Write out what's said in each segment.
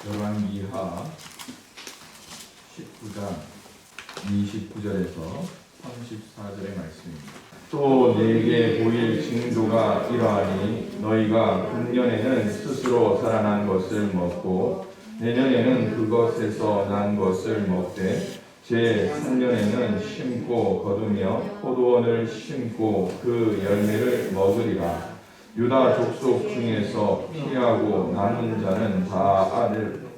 열왕기하 19장 29절에서 34절의 말씀입니다. 또 내게 보일 징조가 이러하니 너희가 금년에는 스스로 살아난 것을 먹고 내년에는 그것에서 난 것을 먹되 제3년에는 심고 거두며 포도원을 심고 그 열매를 먹으리라. 유다 족속 중에서 피하고 남은 자는 다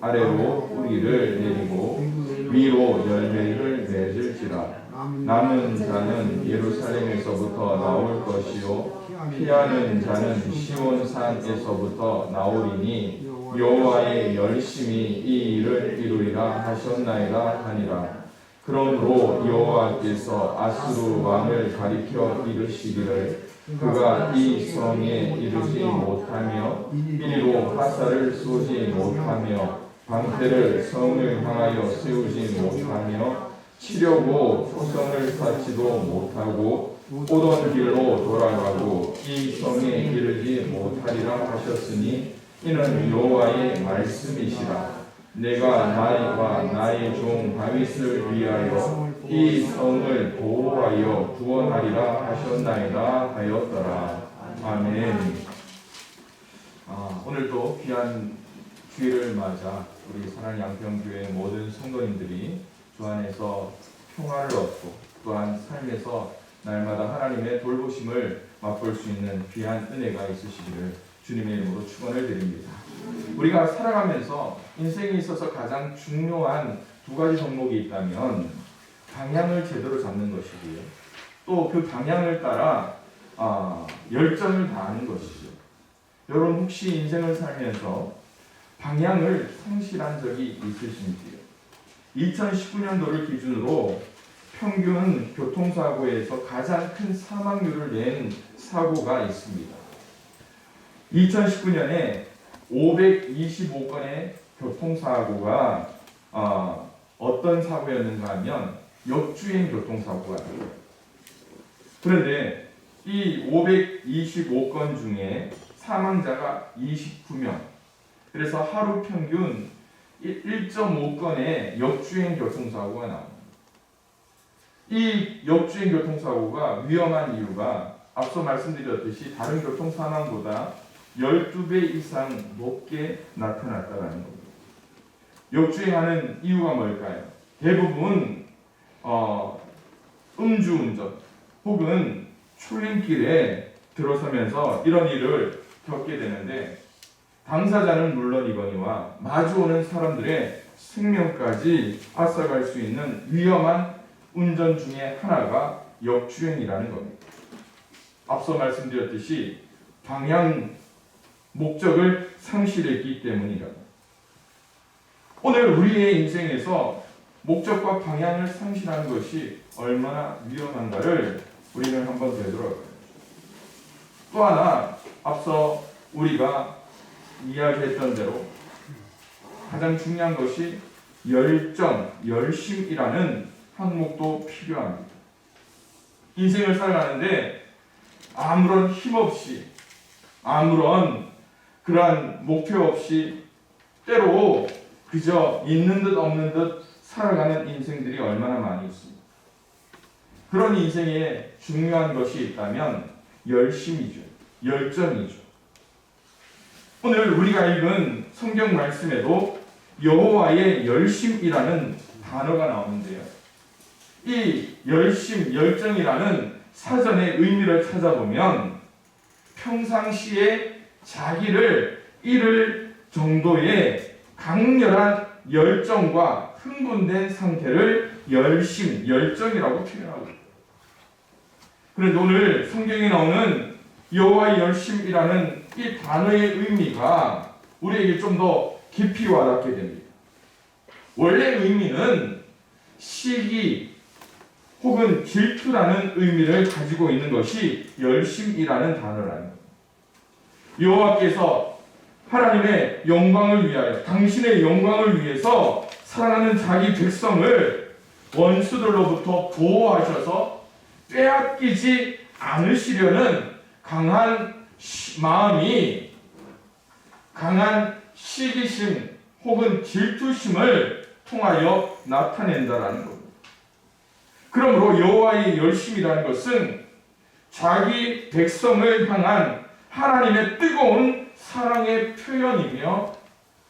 아래로 뿌리를 내리고 위로 열매를 맺을지라. 남은 자는 예루살렘에서부터 나올 것이요 피하는 자는 시온산에서부터 나오리니 여호와의 열심히 이 일을 이루리라 하셨나이다 하니라. 그러므로 여호와께서 아수르 왕을 가리켜 이르시기를 그가 이 성에 이르지 못하며 이리로 화살을 쏘지 못하며 방패를 성을 향하여 세우지 못하며 치려고 초성을 쌓지도 못하고 오던 길로 돌아가고 이 성에 이르지 못하리라 하셨으니 이는 여호와의 말씀이시라. 내가 나와 나의 종 다윗을 위하여 이 성을 보호하여 구원하리라 하셨나이다 하였더라. 아멘. 오늘도 귀한 주일을 맞아 우리 사랑하는 양평교회 모든 성도님들이 주 안에서 평화를 얻고 또한 삶에서 날마다 하나님의 돌보심을 맛볼 수 있는 귀한 은혜가 있으시기를 주님의 이름으로 축원을 드립니다. 우리가 살아가면서 인생에 있어서 가장 중요한 두 가지 덕목이 있다면 방향을 제대로 잡는 것이고요. 또 그 방향을 따라 열정을 다하는 것이죠. 여러분 혹시 인생을 살면서 방향을 상실한 적이 있으신지요? 2019년도를 기준으로 평균 교통사고에서 가장 큰 사망률을 낸 사고가 있습니다. 2019년에 525건의 교통사고가 어떤 사고였는가 하면 역주행 교통사고였어요. 그런데 이 525건 중에 사망자가 29명, 그래서 하루 평균 1.5건의 역주행 교통사고가 나옵니다. 이 역주행 교통사고가 위험한 이유가 앞서 말씀드렸듯이 다른 교통사망보다 12배 이상 높게 나타났다는 겁니다. 역주행하는 이유가 뭘까요? 대부분 음주운전 혹은 출림길에 들어서면서 이런 일을 겪게 되는데 당사자는 물론이거니와 마주오는 사람들의 생명까지 앗아갈 수 있는 위험한 운전 중에 하나가 역주행이라는 겁니다. 앞서 말씀드렸듯이 방향 목적을 상실했기 때문이다. 오늘 우리의 인생에서 목적과 방향을 상실하는 것이 얼마나 위험한가를 우리는 한번 되돌아봐요. 또 하나 앞서 우리가 이야기했던 대로 가장 중요한 것이 열정, 열심이라는 항목도 필요합니다. 인생을 살아가는데 아무런 힘 없이 아무런 그러한 목표 없이 때로 그저 있는 듯 없는 듯 살아가는 인생들이 얼마나 많이 있습니다. 그런 인생에 중요한 것이 있다면 열심이죠. 열정이죠. 오늘 우리가 읽은 성경 말씀에도 여호와의 열심이라는 단어가 나오는데요. 이 열심, 열정이라는 사전의 의미를 찾아보면 평상시에 자기를 잃을 정도의 강렬한 열정과 흥분된 상태를 열심, 열정이라고 표현하고 있습니다. 그런데 오늘 성경에 나오는 여호와의 열심이라는 이 단어의 의미가 우리에게 좀 더 깊이 와닿게 됩니다. 원래 의미는 시기 혹은 질투라는 의미를 가지고 있는 것이 열심이라는 단어라는 겁니다. 여호와께서 하나님의 영광을 위하여 당신의 영광을 위해서 사랑하는 자기 백성을 원수들로부터 보호하셔서 빼앗기지 않으시려는 강한 마음이 강한 시기심 혹은 질투심을 통하여 나타낸다라는 겁니다. 그러므로 여호와의 열심이라는 것은 자기 백성을 향한 하나님의 뜨거운 사랑의 표현이며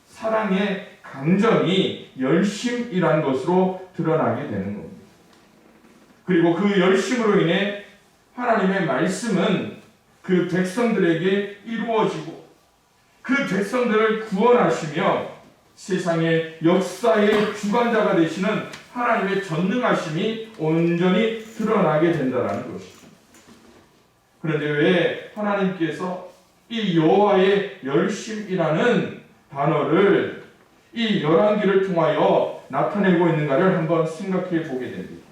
사랑의 감정이 열심이라는 것으로 드러나게 되는 겁니다. 그리고 그 열심으로 인해 하나님의 말씀은 그 백성들에게 이루어지고 그 백성들을 구원하시며 세상의 역사의 주관자가 되시는 하나님의 전능하심이 온전히 드러나게 된다는 것이죠. 그런데 왜 하나님께서 이 여호와의 열심이라는 단어를 이 열왕기를 통하여 나타내고 있는가를 한번 생각해 보게 됩니다.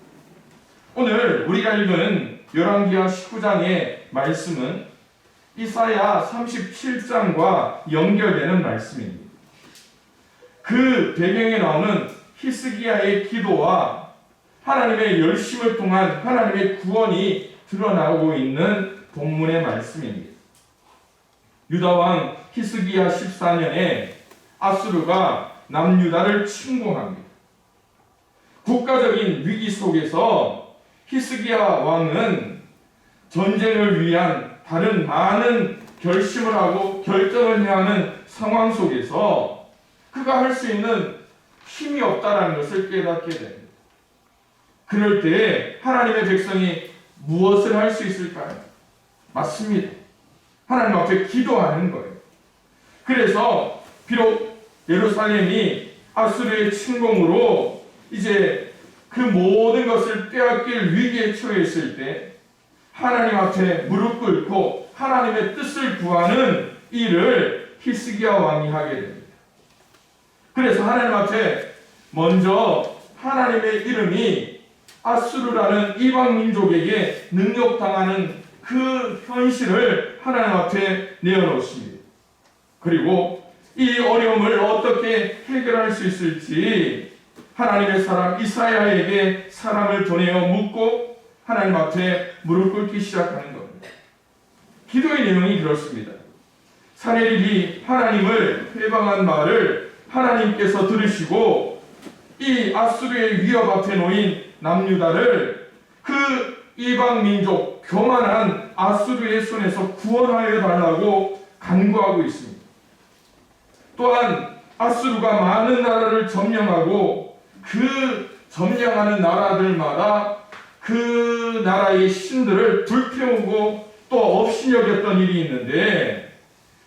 오늘 우리가 읽은 열왕기하 19장의 말씀은 이사야 37장과 연결되는 말씀입니다. 그 배경에 나오는 히스기야의 기도와 하나님의 열심을 통한 하나님의 구원이 드러나고 있는 본문의 말씀입니다. 유다왕 히스기야 14년에 아수르가 남유다를 침공합니다. 국가적인 위기 속에서 히스기야 왕은 전쟁을 위한 다른 많은 결심을 하고 결정을 해야 하는 상황 속에서 그가 할 수 있는 힘이 없다는 것을 깨닫게 됩니다. 그럴 때 하나님의 백성이 무엇을 할 수 있을까요? 맞습니다. 하나님 앞에 기도하는 거예요. 그래서 비록 예루살렘이 아수르의 침공으로 이제 그 모든 것을 빼앗길 위기에 처했을 때 하나님 앞에 무릎 꿇고 하나님의 뜻을 구하는 일을 히스기야 왕이 하게 됩니다. 그래서 하나님 앞에 먼저 하나님의 이름이 아수르라는 이방 민족에게 능욕당하는 그 현실을 하나님 앞에 내어놓습니다. 그리고 이 어려움을 어떻게 해결할 수 있을지 하나님의 사람 이사야에게 사람을 보내어 묻고 하나님 앞에 무릎 꿇기 시작하는 겁니다. 기도의 내용이 그렇습니다. 사무엘이 하나님을 회방한 말을 하나님께서 들으시고 이 아수르의 위협 앞에 놓인 남유다를 그 이방 민족 교만한 아수르의 손에서 구원하여 달라고 간구하고 있습니다. 또한 아수르가 많은 나라를 점령하고 그 점령하는 나라들마다 그 나라의 신들을 불태우고 또 없이 여겼던 일이 있는데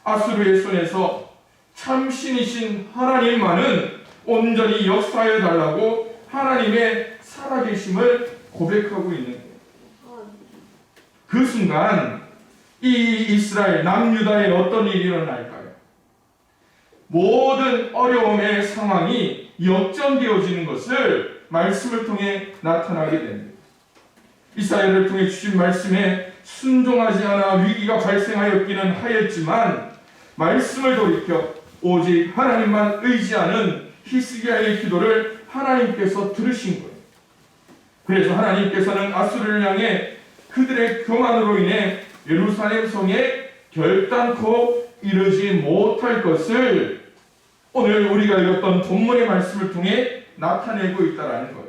아수르의 손에서 참 신이신 하나님만은 온전히 역사하여 달라고 하나님의 살아계심을 고백하고 있는 거예요. 그 순간 이 이스라엘 남유다에 어떤 일이 일어날까요? 모든 어려움의 상황이 역전되어지는 것을 말씀을 통해 나타나게 됩니다. 이사야를 통해 주신 말씀에 순종하지 않아 위기가 발생하였기는 하였지만 말씀을 돌이켜 오직 하나님만 의지하는 히스기야의 기도를 하나님께서 들으신 거예요. 그래서 하나님께서는 아수르를 향해 그들의 교만으로 인해 예루살렘 성에 결단코 이르지 못할 것을 오늘 우리가 읽었던 본문의 말씀을 통해 나타내고 있다는 거예요.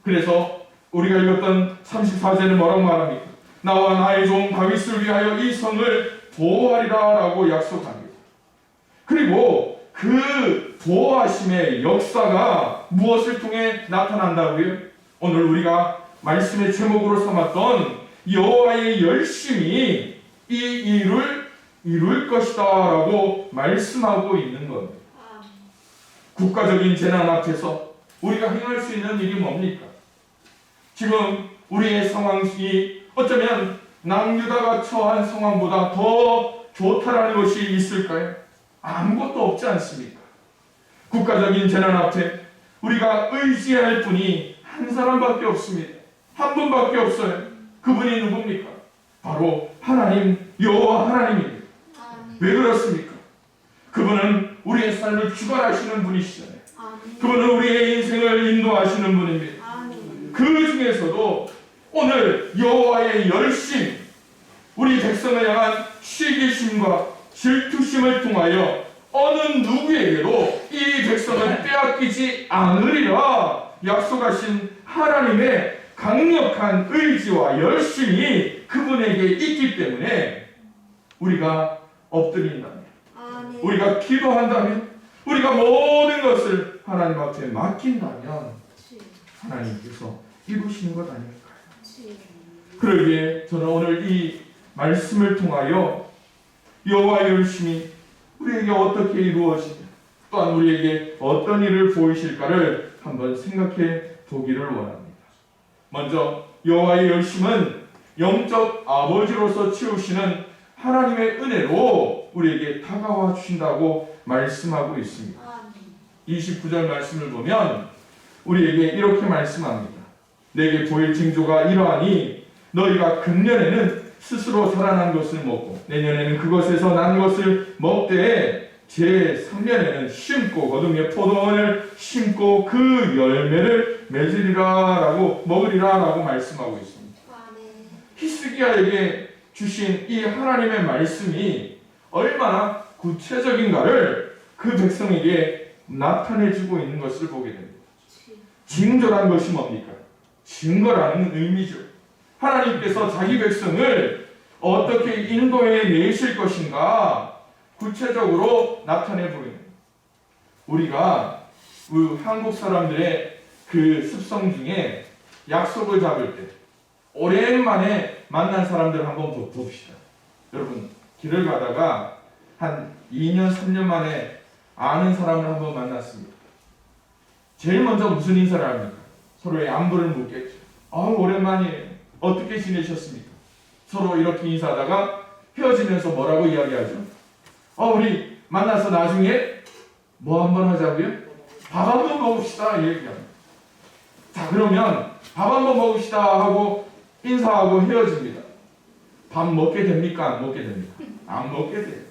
그래서 우리가 읽었던 34절은 뭐라고 말합니까? 나와 나의 종 다윗을 위하여 이 성을 보호하리라 라고 약속합니다. 그리고 그 보호하심의 역사가 무엇을 통해 나타난다고요? 오늘 우리가 말씀의 제목으로 삼았던 여호와의 열심이 이 일을 이룰 것이다 라고 말씀하고 있는 겁니다. 국가적인 재난 앞에서 우리가 행할 수 있는 일이 뭡니까? 지금 우리의 상황이 어쩌면 남유다가 처한 상황보다 더 좋다라는 것이 있을까요? 아무것도 없지 않습니까? 국가적인 재난 앞에 우리가 의지할 분이 한 사람밖에 없습니다. 한 분밖에 없어요. 그분이 누굽니까? 바로 하나님, 여호와 하나님입니다. 왜 그렇습니까? 그분은 우리의 삶을 주관하시는 분이시잖아요. 그분은 우리의 인생을 인도하시는 분입니다. 그 중에서도 오늘 여호와의 열심, 우리 백성을 향한 시기심과 질투심을 통하여 어느 누구에게도 이 백성을 빼앗기지 않으리라 약속하신 하나님의 강력한 의지와 열심이 그분에게 있기 때문에 우리가 엎드린다면, 우리가 기도한다면, 우리가 모든 것을 하나님 앞에 맡긴다면 하나님께서 이루시는 것 아닐까요? 그러기에 저는 오늘 이 말씀을 통하여 여호와의 열심이 우리에게 어떻게 이루어지며 또한 우리에게 어떤 일을 보이실까를 한번 생각해 보기를 원합니다. 먼저 여호와의 열심은 영적 아버지로서 채우시는 하나님의 은혜로 우리에게 다가와 주신다고 말씀하고 있습니다. 29절 말씀을 보면 우리에게 이렇게 말씀합니다. 내게 보일 징조가 이러하니 너희가 금년에는 스스로 자라난 것을 먹고 내년에는 그것에서 난 것을 먹되 제3년에는 심고 거두며 포도원을 심고 그 열매를 맺으리라라고 먹으리라라고 말씀하고 있습니다. 히스기야에게 주신 이 하나님의 말씀이 얼마나 구체적인가를 그 백성에게 나타내주고 있는 것을 보게 됩니다. 징조란 것이 뭡니까? 증거라는 의미죠. 하나님께서 자기 백성을 어떻게 인도해 내실 것인가 구체적으로 나타내 보이는, 우리가 한국 사람들의 그 습성 중에 약속을 잡을 때 오랜만에 만난 사람들을 한번 봅시다. 여러분, 길을 가다가 한 2년 3년 만에 아는 사람을 한번 만났습니다. 제일 먼저 무슨 인사를 합니까? 서로의 안부를 묻겠죠. 오랜만이에요. 어떻게 지내셨습니까? 서로 이렇게 인사하다가 헤어지면서 뭐라고 이야기하죠? 우리 만나서 나중에 뭐 한번 하자고요? 밥 한번 먹읍시다 얘기합니다. 자, 그러면 밥 한번 먹읍시다 하고 인사하고 헤어집니다. 밥 먹게 됩니까? 안 먹게 됩니까? 안 먹게 돼요.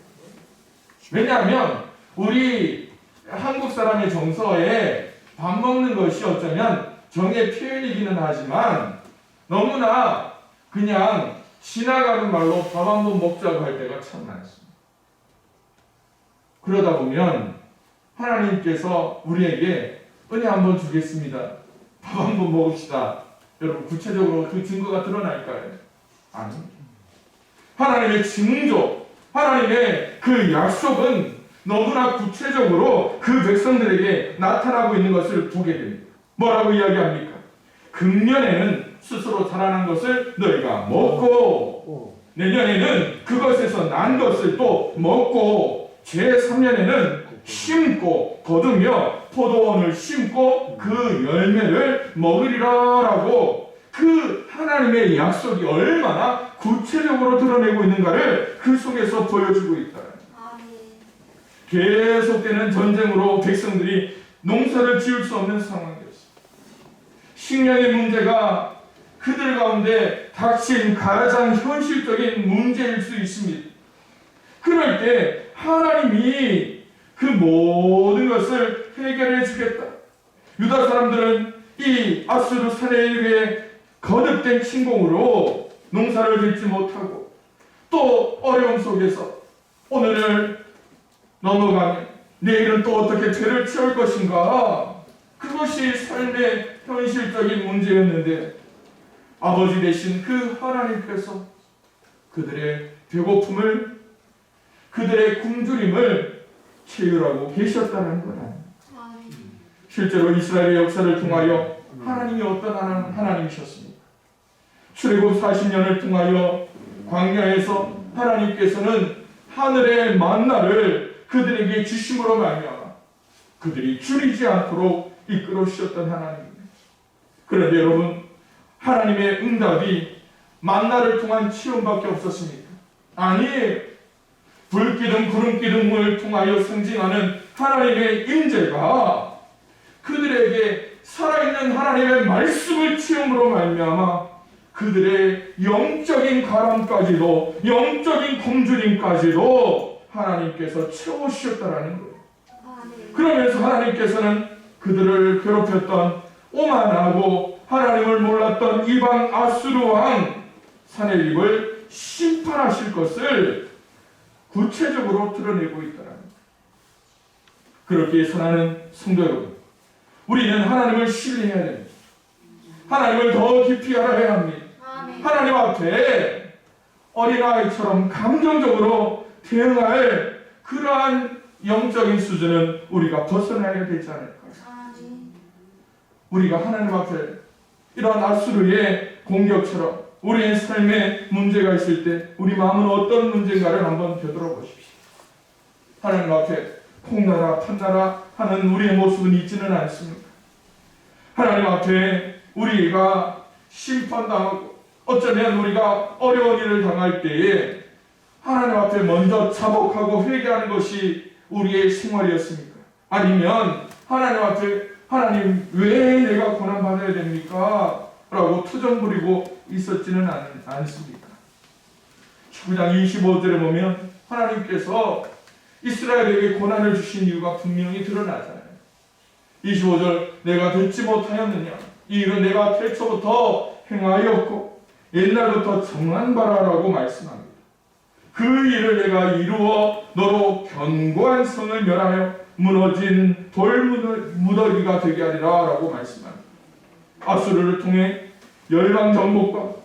왜냐하면 우리 한국 사람의 정서에 밥 먹는 것이 어쩌면 정의 표현이기는 하지만 너무나 그냥 지나가는 말로 밥 한번 먹자고 할 때가 참 많습니다. 그러다 보면 하나님께서 우리에게 은혜 한번 주겠습니다. 밥 한번 먹읍시다. 여러분, 구체적으로 그 증거가 드러날까요? 아닙니다. 하나님의 징조, 하나님의 그 약속은 너무나 구체적으로 그 백성들에게 나타나고 있는 것을 보게 됩니다. 뭐라고 이야기합니까? 금년에는 스스로 자라난 것을 너희가 먹고 내년에는 그것에서 난 것을 또 먹고 제3년에는 심고 거두며 포도원을 심고 그 열매를 먹으리라라고 그 하나님의 약속이 얼마나 구체적으로 드러내고 있는가를 그 속에서 보여주고 있다. 계속되는 전쟁으로 백성들이 농사를 지을 수 없는 상황이었습니다. 식량의 문제가 그들 가운데 닥친 가장 현실적인 문제일 수 있습니다. 그럴 때 하나님이 그 모든 것을 해결해 주겠다. 유다 사람들은 이 아수르 사내립의 거듭된 침공으로 농사를 짓지 못하고 또 어려움 속에서 오늘을 넘어가면 내일은 또 어떻게 죄를 채울 것인가, 그것이 삶의 현실적인 문제였는데 아버지 되신 그 하나님께서 그들의 배고픔을, 그들의 굶주림을 채우라고 계셨다는 거야. 실제로 이스라엘의 역사를 통하여 하나님이 어떤 하나님이셨습니까? 출애굽 40년을 통하여 광야에서 하나님께서는 하늘의 만나를 그들에게 주심으로 말미암아 그들이 줄이지 않도록 이끌어 주셨던 하나님입니다. 그런데 여러분, 하나님의 응답이 만나를 통한 체험밖에 없었습니까? 아니, 불기둥 구름기둥을 통하여 승진하는 하나님의 임재가 그들에게 살아있는 하나님의 말씀을 체험으로 말미암아 그들의 영적인 가람까지도, 영적인 굶주림까지도 하나님께서 채워주셨다라는 거예요. 그러면서 하나님께서는 그들을 괴롭혔던 오만하고 하나님을 몰랐던 이방 아수르 왕 사내립을 심판하실 것을 구체적으로 드러내고 있더라는 거예요. 그렇게 사랑하는 성도 여러분, 우리는 하나님을 신뢰해야 됩니다. 하나님을 더 깊이 알아야 합니다. 하나님 앞에 어린아이처럼 감정적으로 대응할 그러한 영적인 수준은 우리가 벗어나야 되지 않을까요? 우리가 하나님 앞에 이러한 아수르의 공격처럼 우리의 삶에 문제가 있을 때 우리 마음은 어떤 문제인가를 한번 되돌아보십시오. 하나님 앞에 콩나라 판나라 하는 우리의 모습은 있지는 않습니까? 하나님 앞에 우리가 심판당하고 어쩌면 우리가 어려운 일을 당할 때에 하나님 앞에 먼저 자복하고 회개하는 것이 우리의 생활이었습니까? 아니면 하나님 앞에 하나님 왜 내가 고난받아야 됩니까? 라고 투정 부리고 있었지는 않습니까? 19장 25절에 보면 하나님께서 이스라엘에게 고난을 주신 이유가 분명히 드러나잖아요. 25절 내가 듣지 못하였느냐? 이 일은 내가 태초부터 행하였고 옛날부터 정한 바라라고 말씀합니다. 그 일을 내가 이루어 너로 견고한 성을 멸하여 무너진 돌무더기가 되게 하리라 라고 말씀합니다. 아수르를 통해 열방 정복과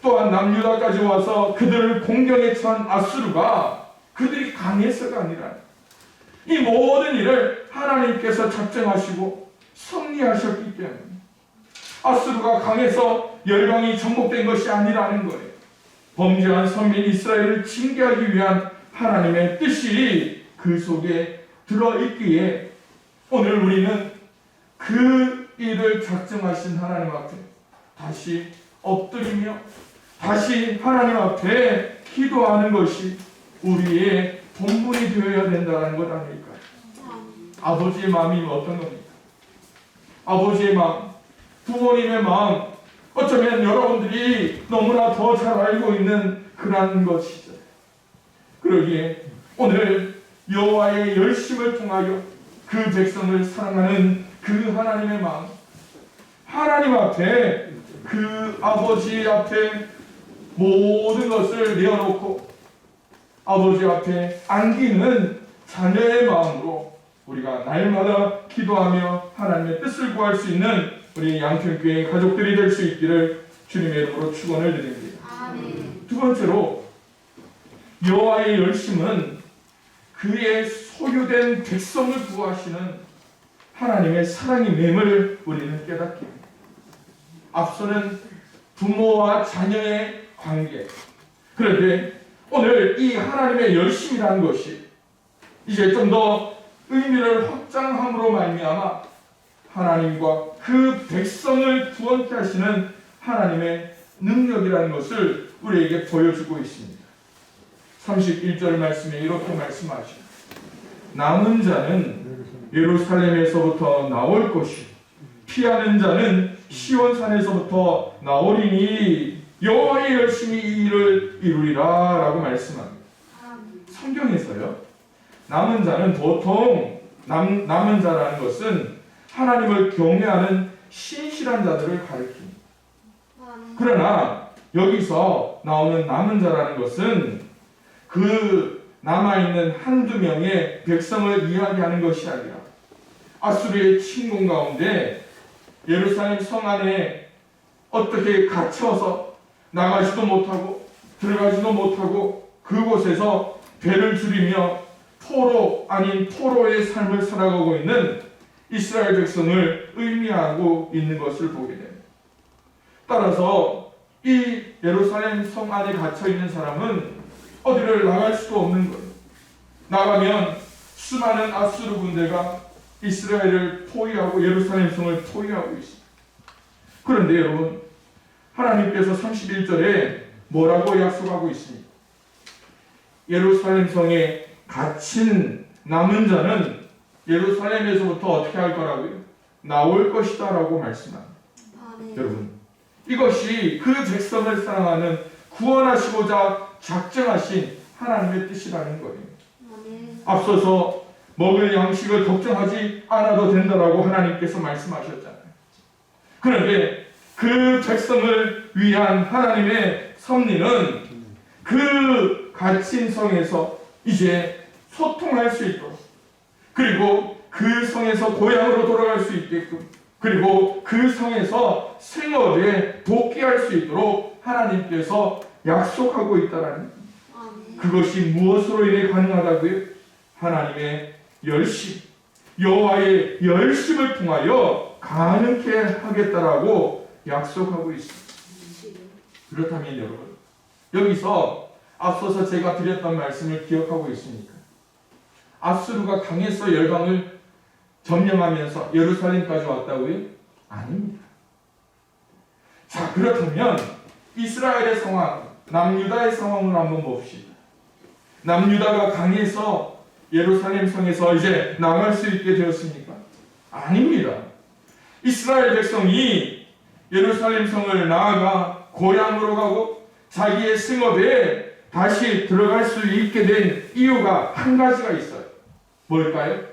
또한 남유다까지 와서 그들을 공경에 처한 아수르가 그들이 강해서가 아니라 이 모든 일을 하나님께서 작정하시고 섭리하셨기 때문에 아수르가 강해서 열방이 정복된 것이 아니라는 거예요. 범죄한 선민 이스라엘을 징계하기 위한 하나님의 뜻이 그 속에 들어있기에 오늘 우리는 그 일을 작정하신 하나님 앞에 다시 엎드리며 다시 하나님 앞에 기도하는 것이 우리의 본분이 되어야 된다는 것 아닐까요? 아버지의 마음이 어떤 겁니까? 아버지의 마음, 부모님의 마음, 어쩌면 여러분들이 너무나 더 잘 알고 있는 그런 것이죠. 그러기에 오늘 여호와의 열심을 통하여 그 백성을 사랑하는 그 하나님의 마음, 하나님 앞에 그 아버지 앞에 모든 것을 내어놓고 아버지 앞에 안기는 자녀의 마음으로 우리가 날마다 기도하며 하나님의 뜻을 구할 수 있는 우리 양평교회 가족들이 될 수 있기를 주님의 이름으로 축원을 드립니다. 아멘. 두 번째로 여호와의 열심은 그의 소유된 백성을 구하시는 하나님의 사랑의 맴을 우리는 깨닫게 합니다. 앞서는 부모와 자녀의 관계, 그런데 오늘 이 하나님의 열심이라는 것이 이제 좀 더 의미를 확장함으로 말미암아 하나님과 그 백성을 구원케 하시는 하나님의 능력이라는 것을 우리에게 보여주고 있습니다. 31절 말씀에 이렇게 말씀하시죠. 남은 자는 예루살렘에서부터 나올 것이요 피하는 자는 시온산에서부터 나오리니 여호와의 열심히 이 일을 이루리라 라고 말씀합니다. 성경에서요, 남은 자는 보통 남은 자라는 것은 하나님을 경외하는 신실한 자들을 가리킵니다. 그러나 여기서 나오는 남은 자라는 것은 그 남아있는 한두 명의 백성을 이야기하는 것이 아니라 아수르의 침공 가운데 예루살렘 성 안에 어떻게 갇혀서 나가지도 못하고 들어가지도 못하고 그곳에서 배를 줄이며 포로 아닌 포로의 삶을 살아가고 있는 이스라엘 백성을 의미하고 있는 것을 보게 됩니다. 따라서 이 예루살렘 성 안에 갇혀있는 사람은 어디를 나갈 수도 없는 거예요. 나가면 수많은 아수르 군대가 이스라엘을 포위하고 예루살렘 성을 포위하고 있습니다. 그런데 여러분, 하나님께서 31절에 뭐라고 약속하고 있습니까? 예루살렘 성에 갇힌 남은 자는 예루살렘에서부터 어떻게 할 거라고요? 나올 것이다 라고 말씀합니다. 네. 여러분, 이것이 그 백성을 사랑하는 구원하시고자 작정하신 하나님의 뜻이라는 거예요. 네. 앞서서 먹을 양식을 걱정하지 않아도 된다라고 하나님께서 말씀하셨잖아요. 그런데 그 백성을 위한 하나님의 섭리는 그 갇힌 성에서 이제 소통할 수 있도록, 그리고 그 그 성에서 고향으로 돌아갈 수 있게끔, 그리고 그 성에서 생업에 복귀할 수 있도록 하나님께서 약속하고 있다라는, 그것이 무엇으로 인해 가능하다고요? 하나님의 열심, 여호와의 열심을 통하여 가능케 하겠다라고 약속하고 있습니다. 그렇다면 여러분, 여기서 앞서서 제가 드렸던 말씀을 기억하고 있습니까? 아수르가 강해서 열방을 점령하면서 예루살렘까지 왔다고요? 아닙니다. 자, 그렇다면 이스라엘의 상황, 남유다의 상황을 한번 봅시다. 남유다가 강해서 예루살렘 성에서 이제 나갈 수 있게 되었습니까? 아닙니다. 이스라엘 백성이 예루살렘 성을 나아가 고향으로 가고 자기의 생업에 다시 들어갈 수 있게 된 이유가 한 가지가 있어요. 뭘까요?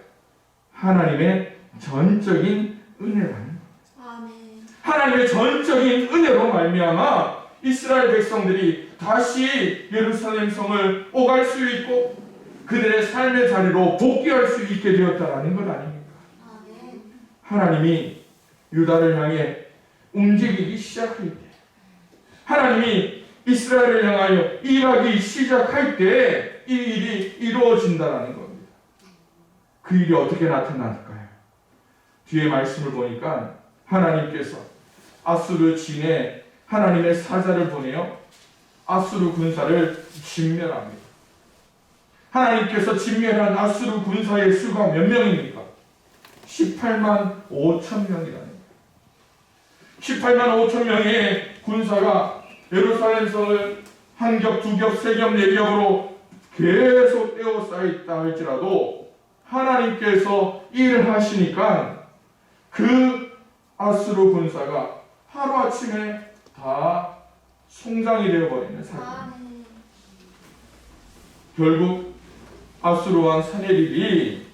하나님의 전적인 은혜라는 겁니다. 하나님의 전적인 은혜로 말미암아 이스라엘 백성들이 다시 예루살렘 성을 오갈 수 있고 그들의 삶의 자리로 복귀할 수 있게 되었다는 것 아닙니까? 하나님이 유다를 향해 움직이기 시작할 때, 하나님이 이스라엘을 향하여 일하기 시작할 때 이 일이 이루어진다는 겁니다. 그 일이 어떻게 나타날까요? 뒤에 말씀을 보니까 하나님께서 아수르 진에 하나님의 사자를 보내어 아수르 군사를 진멸합니다. 하나님께서 진멸한 아수르 군사의 수가 몇 명입니까? 18만 5천 명이라는 거예요. 18만 5천 명의 군사가 예루살렘 성을 한 겹, 두 겹, 세 겹, 네 겹으로 계속 에워싸있다 할지라도 하나님께서 일을 하시니까 그 아수르 군사가 하루아침에 다 송장이 되어버리는 사건. 결국 아수르 왕 사네립이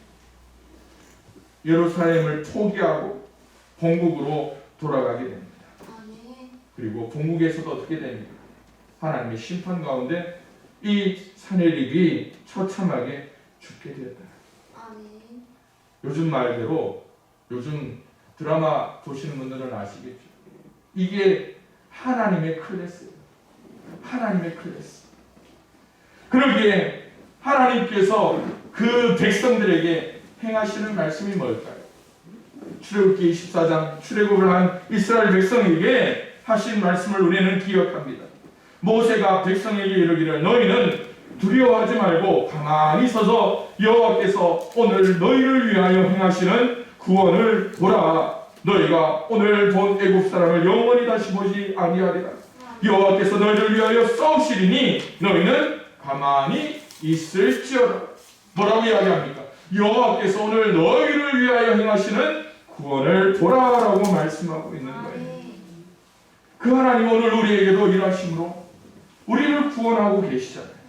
예루살렘을 포기하고 본국으로 돌아가게 됩니다. 그리고 본국에서도 어떻게 됩니까? 하나님의 심판 가운데 이 사네립이 처참하게 죽게 되었다. 요즘 말대로, 요즘 드라마 보시는 분들은 아시겠죠? 이게 하나님의 클래스예요. 하나님의 클래스. 그러기에 하나님께서 그 백성들에게 행하시는 말씀이 뭘까요? 출애굽기 24장 출애굽을 한 이스라엘 백성에게 하신 말씀을 우리는 기억합니다. 모세가 백성에게 이르기를 너희는 두려워하지 말고 가만히 서서 여호와께서 오늘 너희를 위하여 행하시는 구원을 보라. 너희가 오늘 본 애굽 사람을 영원히 다시 보지 아니하리라. 여호와께서 너희를 위하여 싸우시리니 너희는 가만히 있을지어다. 뭐라고 이야기합니까? 여호와께서 오늘 너희를 위하여 행하시는 구원을 보라라고 말씀하고 있는 거예요. 그 하나님 오늘 우리에게도 일하심으로 우리를 구원하고 계시잖아요.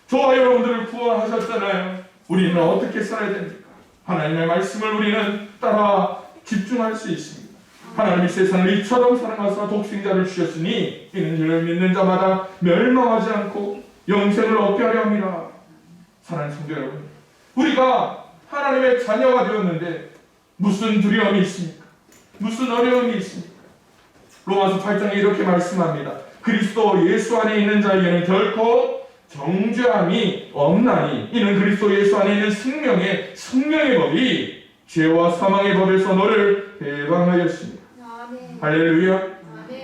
저와 여러분들을 구원하셨잖아요. 우리는 어떻게 살아야 됩니까? 하나님의 말씀을 우리는 따라 집중할 수 있습니다. 하나님이 세상을 이처럼 사랑하사 독생자를 주셨으니 이는 저를 믿는 자마다 멸망하지 않고 영생을 얻게 하려 합니다. 사랑하는 성도 여러분, 우리가 하나님의 자녀가 되었는데 무슨 두려움이 있습니까? 무슨 어려움이 있습니까? 로마서 8장에 이렇게 말씀합니다. 그리스도 예수 안에 있는 자에게는 결코 정죄함이 없나니 이는 그리스도 예수 안에 있는 생명의 법이 죄와 사망의 법에서 너를 해방하였습니다. 할렐루야.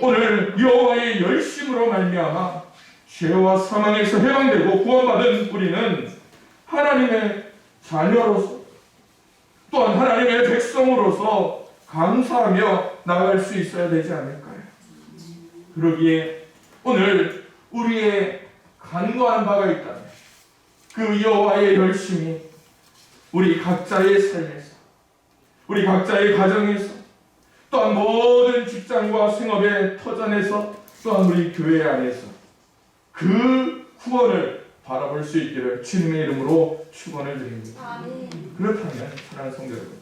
오늘 여호와의 열심으로 말미암아 죄와 사망에서 해방되고 구원받은 우리는 하나님의 자녀로서 또한 하나님의 백성으로서 감사하며 나아갈 수 있어야 되지 않을까요? 그러기에 오늘 우리의 간구하는 바가 있다면 그 여호와의 열심이 우리 각자의 삶에서, 우리 각자의 가정에서, 또한 모든 직장과 생업의 터전에서, 또한 우리 교회 안에서 그 구원을 바라볼 수 있기를 주님의 이름으로 축원을 드립니다. 그렇다면 사랑하는 성도 여러분,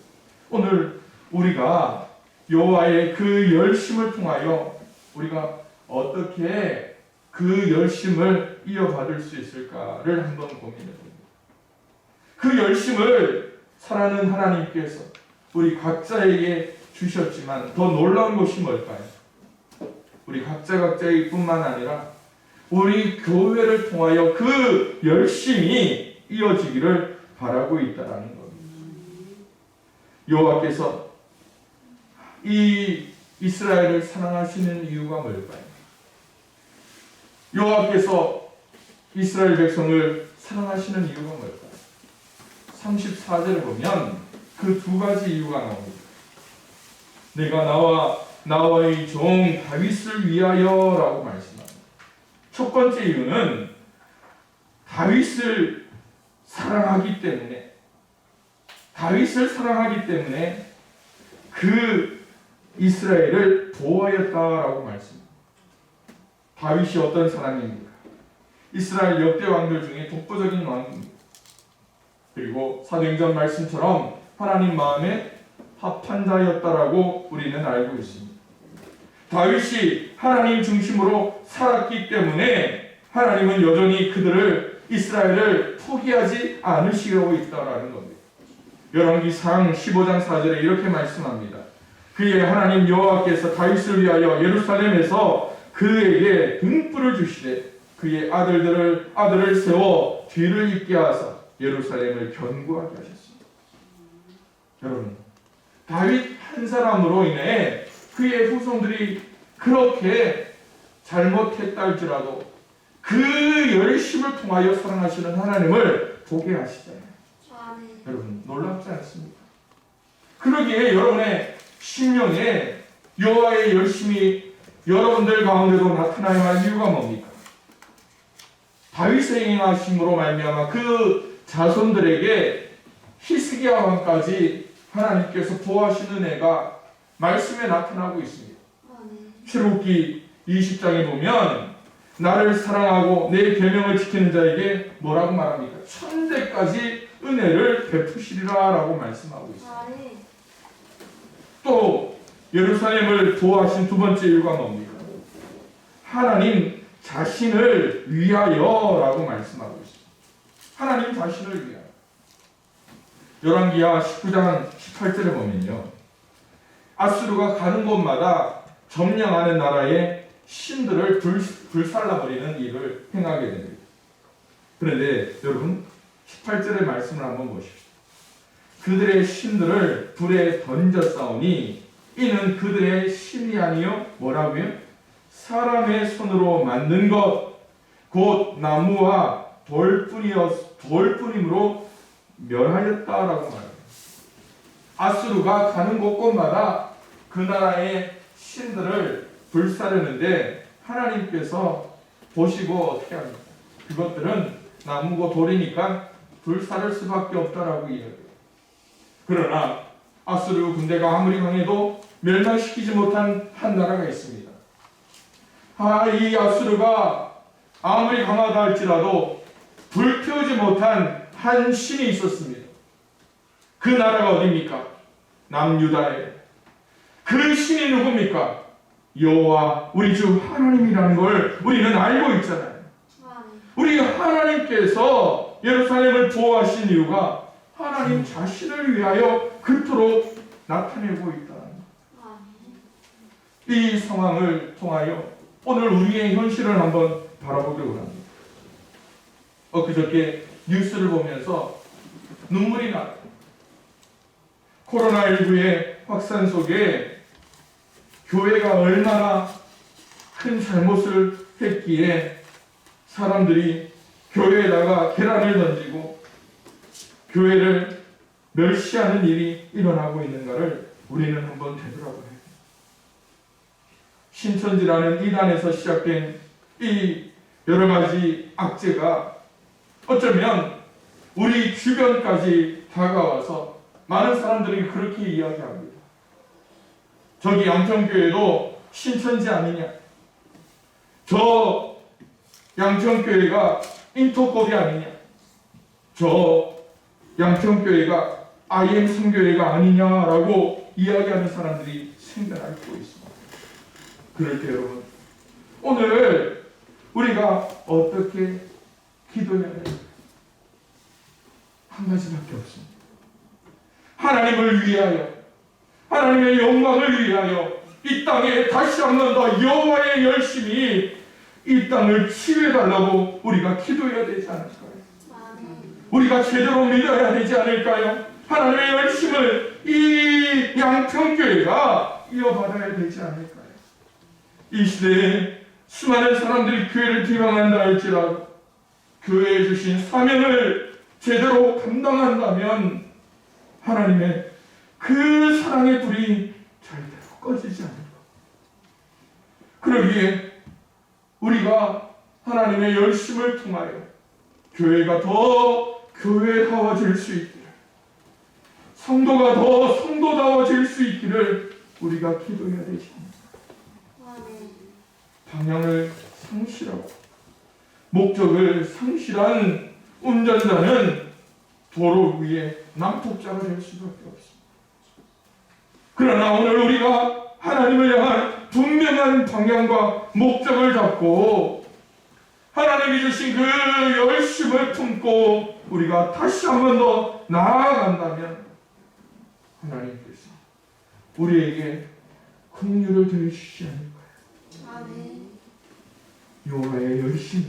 오늘 우리가 여호와의 그 열심을 통하여 우리가 어떻게 그 열심을 이어받을 수 있을까를 한번 고민해 봅니다. 그 열심을 사랑하는 하나님께서 우리 각자에게 주셨지만 더 놀라운 것이 뭘까요? 우리 각자의 뿐만 아니라 우리 교회를 통하여 그 열심이 이어지기를 바라고 있다라는 겁니다. 여호와께서 이 이스라엘을 사랑하시는 이유가 뭘까요? 여호와께서 이스라엘 백성을 사랑하시는 이유가 뭘까요? 34절을 보면 그 두 가지 이유가 나옵니다. 내가 나와의 종 다윗을 위하여라고 말씀합니다. 첫 번째 이유는 다윗을 사랑하기 때문에 그 이스라엘을 보호하였다라고 말씀합니다. 다윗이 어떤 사람입니까? 이스라엘 역대 왕들 중에 독보적인 왕입니다. 그리고 사도행전 말씀처럼 하나님 마음에 합한 자였다라고 우리는 알고 있습니다. 다윗이 하나님 중심으로 살았기 때문에 하나님은 여전히 그들을 이스라엘을 포기하지 않으시고 있다라는 겁니다. 열왕기상 15장 4절에 이렇게 말씀합니다. 그의 하나님 여호와께서 다윗을 위하여 예루살렘에서 그에게 등불을 주시되 그의 아들을 세워 뒤를 잇게 하사 예루살렘을 견고하게 하셨습니다. 여러분, 다윗 한 사람으로 인해 그의 후손들이 그렇게 잘못했다 할지라도 그 열심을 통하여 사랑하시는 하나님을 보게 하시잖아요. 여러분, 놀랍지 않습니까? 그러기에 여러분의 심령에 여호와의 열심이 여러분들 가운데도 나타나야 할 이유가 뭡니까? 다윗의 행하심으로 말미암아 그 자손들에게 히스기야 왕까지 하나님께서 보호하시는 은혜가 말씀에 나타나고 있습니다. 출애굽기 20장에 보면 나를 사랑하고 내 계명을 지키는 자에게 뭐라고 말합니까? 천대까지 은혜를 베푸시리라 라고 말씀하고 있습니다. 또 예루살렘을 보호하신 두 번째 이유가 뭡니까? 하나님 자신을 위하여 라고 말씀하고 있습니다. 하나님 자신을 위하여. 열왕기하 19장 18절에 보면요, 아수르가 가는 곳마다 점령하는 나라의 신들을 불살라버리는 일을 행하게 됩니다. 그런데 여러분 18절의 말씀을 한번 보십시오. 그들의 신들을 불에 던져 싸우니 이는 그들의 신이 아니요 뭐라고요? 사람의 손으로 만든 것 곧 나무와 돌뿐이므로 멸하였다라고 말합니다. 아수르가 가는 곳곳마다 그 나라의 신들을 불사르는데 하나님께서 보시고 어떻게 합니까? 그것들은 나무고 돌이니까 불사를 수밖에 없다라고 이야기해요. 그러나 아수르 군대가 아무리 강해도 멸망시키지 못한 한 나라가 있습니다. 이 아수르가 아무리 강하다 할지라도 불태우지 못한 한 신이 있었습니다. 그 나라가 어디입니까? 남유다에. 그 신이 누굽니까? 여호와 우리 주 하나님이라는 걸 우리는 알고 있잖아요. 우리 하나님께서 예루살렘을 보호하신 이유가 하나님 자신을 위하여 그토록 나타내고 있다. 이 상황을 통하여 오늘 우리의 현실을 한번 바라보려고 합니다. 엊그저께 뉴스를 보면서 눈물이 나. 코로나19의 확산 속에 교회가 얼마나 큰 잘못을 했기에 사람들이 교회에다가 계란을 던지고 교회를 멸시하는 일이 일어나고 있는가를 우리는 한번 되돌아봐야 해요. 신천지라는 이단에서 시작된 이 여러 가지 악재가 어쩌면 우리 주변까지 다가와서 많은 사람들이 그렇게 이야기합니다. 저기 양천교회도 신천지 아니냐? 저 양천교회가 인터콜이 아니냐? 저 양천교회가 IM 선교회가 아니냐라고 이야기하는 사람들이 생겨나고 있습니다. 그럴 때 여러분, 오늘 우리가 어떻게 기도해야 될까? 한 가지밖에 없습니다. 하나님을 위하여, 하나님의 영광을 위하여 이 땅에 다시 한번 더 여호와의 열심히 이 땅을 치유해달라고 우리가 기도해야 되지 않을까요? 우리가 제대로 믿어야 되지 않을까요? 하나님의 열심을 이 양평교회가 이어받아야 되지 않을까요? 이 시대에 수많은 사람들이 교회를 비방한다 할지라도 교회에 주신 사명을 제대로 감당한다면 하나님의 그 사랑의 불이 절대로 꺼지지 않을 것. 그러기에 우리가 하나님의 열심을 통하여 교회가 더 교회다워질 수 있기를, 성도가 더 성도다워질 수 있기를 우리가 기도해야 되지 않습니까? 방향을 상실하고 목적을 상실한 운전자는 도로 위에 난폭자가 될 수밖에 없습니다. 그러나 오늘 우리가 하나님을 향한 분명한 방향과 목적을 잡고 하나님이 주신 그 열심을 품고 우리가 다시 한 번 더 나아간다면 하나님께서 우리에게 긍휼을 더해주시지 않을까요? 여호와의 열심이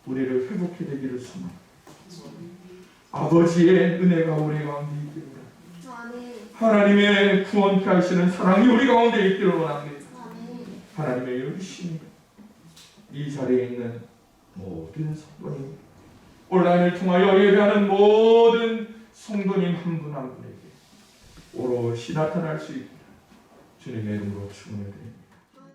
우리를 회복해 되기를 소망합니다. 아버지의 은혜가 우리 가운데 있기를 원합니다. 하나님의 구원케 하시는 사랑이 우리 가운데 있기를 원합니다. 하나님의 열심이 이 자리에 있는 모든 성도님, 온라인을 통하여 예배하는 모든 성도님 한 분 한 분에게 오롯이 나타날 수 있기를 주님의 이름으로 축원해 드립니다.